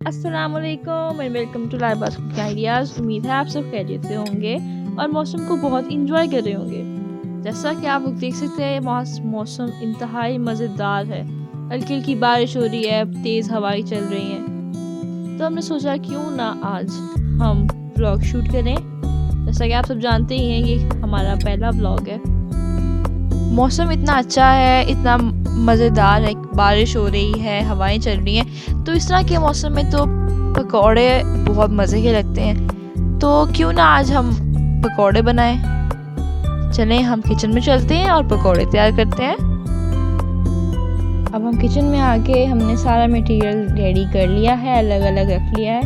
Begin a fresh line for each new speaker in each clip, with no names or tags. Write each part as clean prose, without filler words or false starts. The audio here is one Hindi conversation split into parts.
अस्सलामुअलैकुम and welcome to Libaas cooking ideas. उम्मीद है आप सब खैरियत से होंगे और मौसम को बहुत इंजॉय कर रहे होंगे। जैसा कि आप लोग देख सकते हैं मौसम इंतहाई मज़ेदार है। हल्की हल्की बारिश हो रही है, तेज़ हवाएं चल रही हैं। तो हमने सोचा क्यों ना आज हम व्लॉग शूट करें। जैसा कि आप सब जानते ही हैं ये हमारा पहला व्लॉग है। मौसम इतना अच्छा है, इतना मज़ेदार है, बारिश हो रही है, हवाएं चल रही हैं। तो इस तरह के मौसम में तो पकौड़े बहुत मज़े के लगते हैं। तो क्यों ना आज हम पकौड़े बनाएं। चलें हम किचन में चलते हैं और पकौड़े तैयार करते हैं। अब हम किचन में आके हमने सारा मटेरियल रेडी कर लिया है, अलग अलग रख लिया है।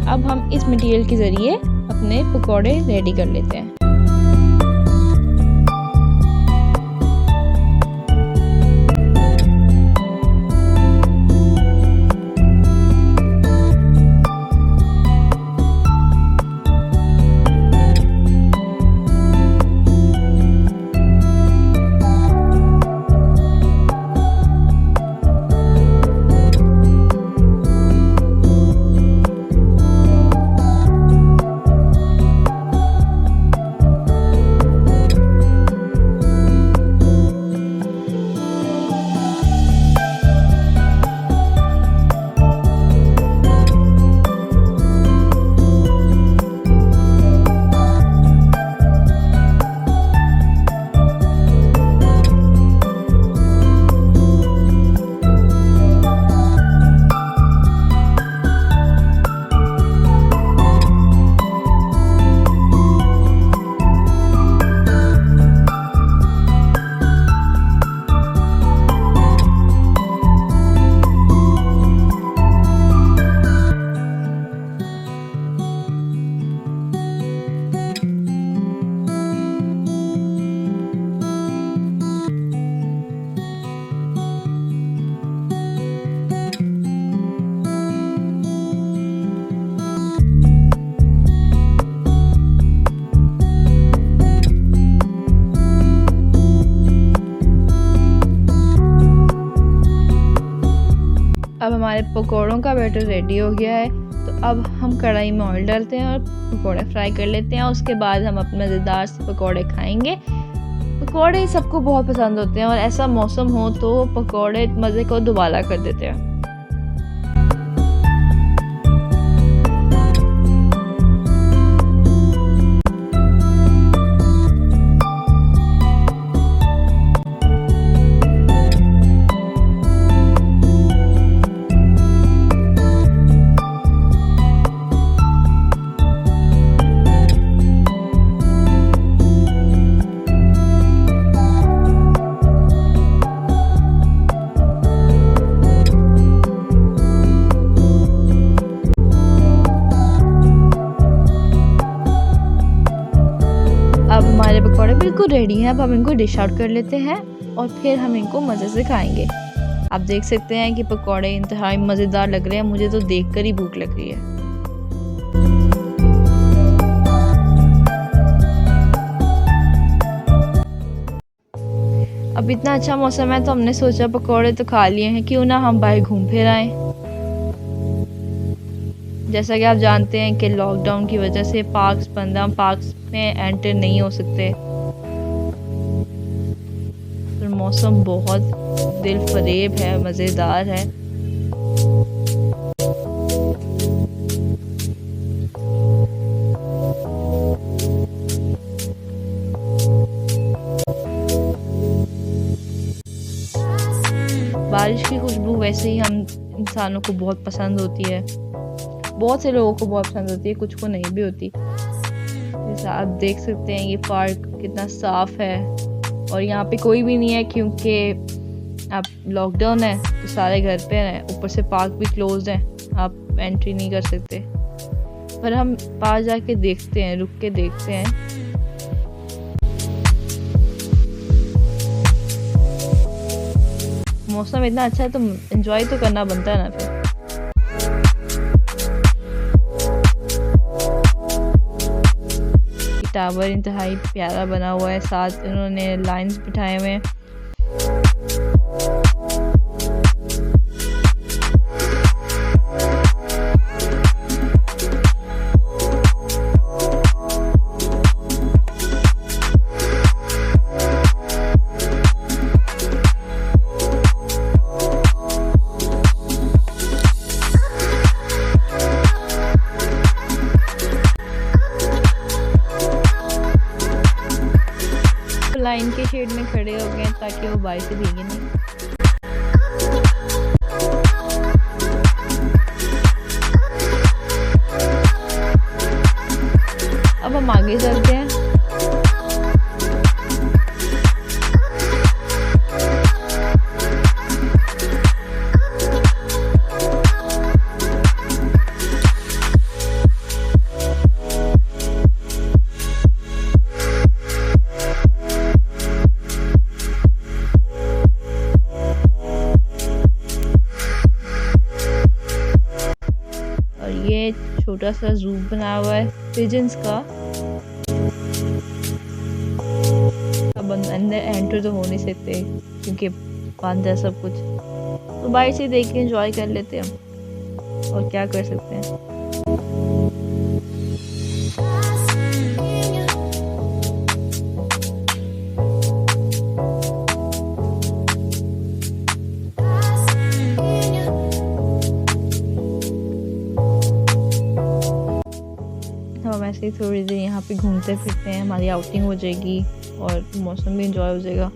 अब हम इस मटेरियल के ज़रिए अपने पकौड़े रेडी कर लेते हैं। अब हमारे पकौड़ों का बैटर रेडी हो गया है। तो अब हम कढ़ाई में ऑयल डालते हैं और पकौड़े फ्राई कर लेते हैं। उसके बाद हम अपने मज़ेदार से पकौड़े खाएंगे। पकौड़े सबको बहुत पसंद होते हैं और ऐसा मौसम हो तो पकौड़े मज़े को दुबारा कर देते हैं। अब हमारे पकौड़े बिल्कुल रेडी हैं। अब हम इनको डिश आउट कर लेते हैं और फिर हम इनको मज़े से खाएंगे। आप देख सकते हैं कि पकौड़े इंतहाई मज़ेदार लग रहे हैं। मुझे तो देखकर ही भूख लग रही है। अब इतना अच्छा मौसम है तो हमने सोचा पकौड़े तो खा लिए हैं, क्यों ना हम बाहर घूम फिर आएँ। जैसा कि आप जानते हैं कि लॉकडाउन की वजह से पार्क्स बंद हैं, पार्क्स में एंटर नहीं हो सकते। पर मौसम बहुत दिल फरेब है, मज़ेदार है। बारिश की खुशबू वैसे ही हम इंसानों को बहुत पसंद होती है। बहुत से लोगों को बहुत पसंद होती है, कुछ को नहीं भी होती। जैसा आप देख सकते हैं ये पार्क कितना साफ है और यहाँ पे कोई भी नहीं है क्योंकि अब लॉकडाउन है तो सारे घर पे हैं। ऊपर से पार्क भी क्लोज है, आप एंट्री नहीं कर सकते। पर हम पास जाके देखते हैं, रुक के देखते हैं। मौसम इतना अच्छा है तो एंजॉय तो करना बनता है ना। फिर टावर इंतहाई प्यारा बना हुआ है, साथ इन्होंने लाइंस बिठाए हुए हैं। लाइन के शेड में खड़े हो गए ताकि वो बारिश से भीगे नहीं। अब हम आगे चलते हैं। ये छोटा सा जू बना हुआ है पिजन्स का। अब अंदर एंटर तो हो नहीं सकते क्योंकि बंद है सब कुछ, तो बाहर से देख के एंजॉय कर लेते हैं हम, और क्या कर सकते हैं। हम ऐसे ही थोड़ी देर यहाँ पे घूमते फिरते हैं, हमारी आउटिंग हो जाएगी और मौसम भी एंजॉय हो जाएगा।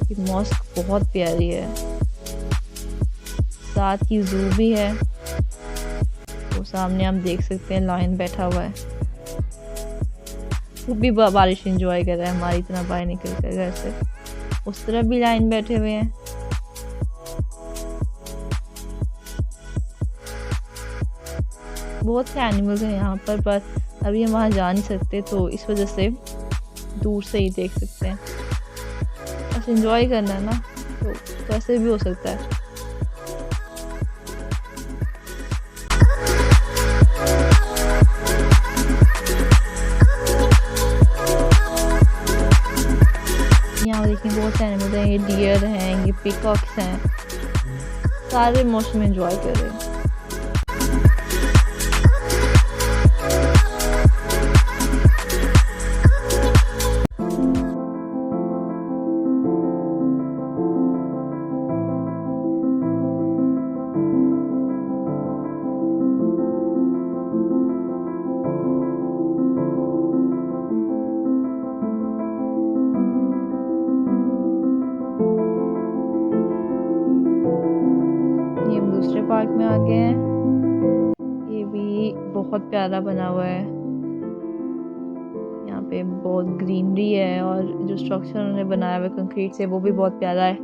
ये मॉस्क बहुत प्यारी है, साथ ही जू भी है। तो सामने हम देख सकते हैं लायन बैठा हुआ है, वो भी बारिश एंजॉय कर रहा है हमारी तरह बाहर निकल कर घर से। उस तरफ भी लायन बैठे हुए हैं। बहुत से एनिमल्स हैं यहाँ पर अभी हम वहाँ जा नहीं सकते, तो इस वजह से दूर से ही देख सकते हैं। बस एंजॉय करना है ना, तो ऐसे भी हो सकता है। यहाँ देखिए बहुत से एनिमल्स हैं, ये डियर हैं, ये पीकॉक्स हैं, सारे मौसम एंजॉय कर रहे हैं। दूसरे पार्क में आ गए हैं। ये भी बहुत प्यारा बना हुआ है, यहाँ पे बहुत ग्रीनरी है और जो स्ट्रक्चर उन्होंने बनाया हुआ है कंक्रीट से वो भी बहुत प्यारा है।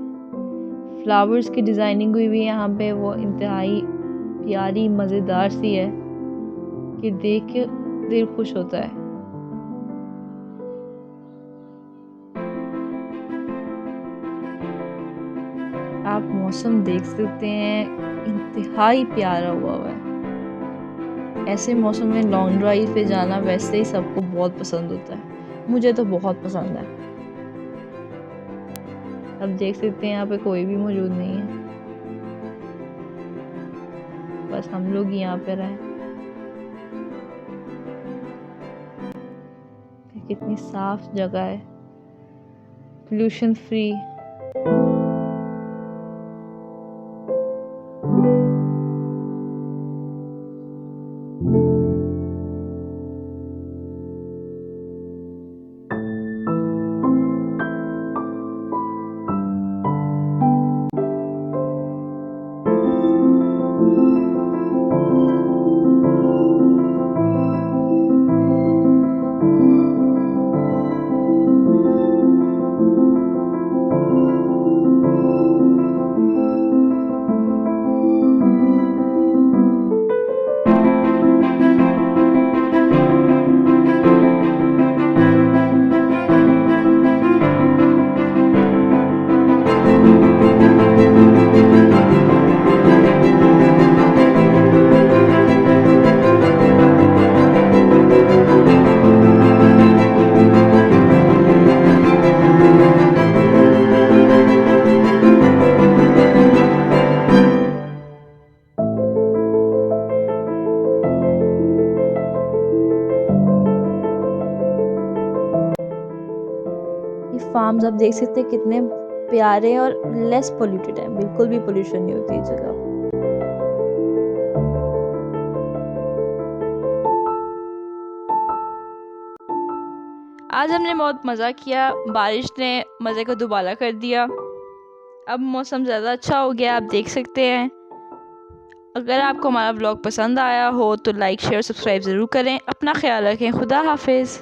फ्लावर्स की डिज़ाइनिंग हुई भी यहाँ पे, वो इंतहाई प्यारी मज़ेदार सी है कि देख के दिल खुश होता है। आप मौसम देख सकते हैं, इंतहाई प्यारा हुआ है। ऐसे मौसम में लॉन्ग ड्राइव पे जाना वैसे ही सबको बहुत पसंद होता है, मुझे तो बहुत पसंद है। अब देख सकते हैं यहाँ पे कोई भी मौजूद नहीं है, बस हम लोग यहाँ पे रहे। कितनी साफ जगह है, पोल्यूशन फ्री। फार्म्स आप देख सकते हैं कितने प्यारे और लेस पोल्यूटेड हैं, बिल्कुल भी पोल्यूशन नहीं होती इस जगह। आज हमने बहुत मज़ा किया, बारिश ने मज़े को दुबारा कर दिया। अब मौसम ज़्यादा अच्छा हो गया, आप देख सकते हैं। अगर आपको हमारा व्लॉग पसंद आया हो तो लाइक शेयर सब्सक्राइब ज़रूर करें। अपना ख्याल रखें। खुदा हाफिज़।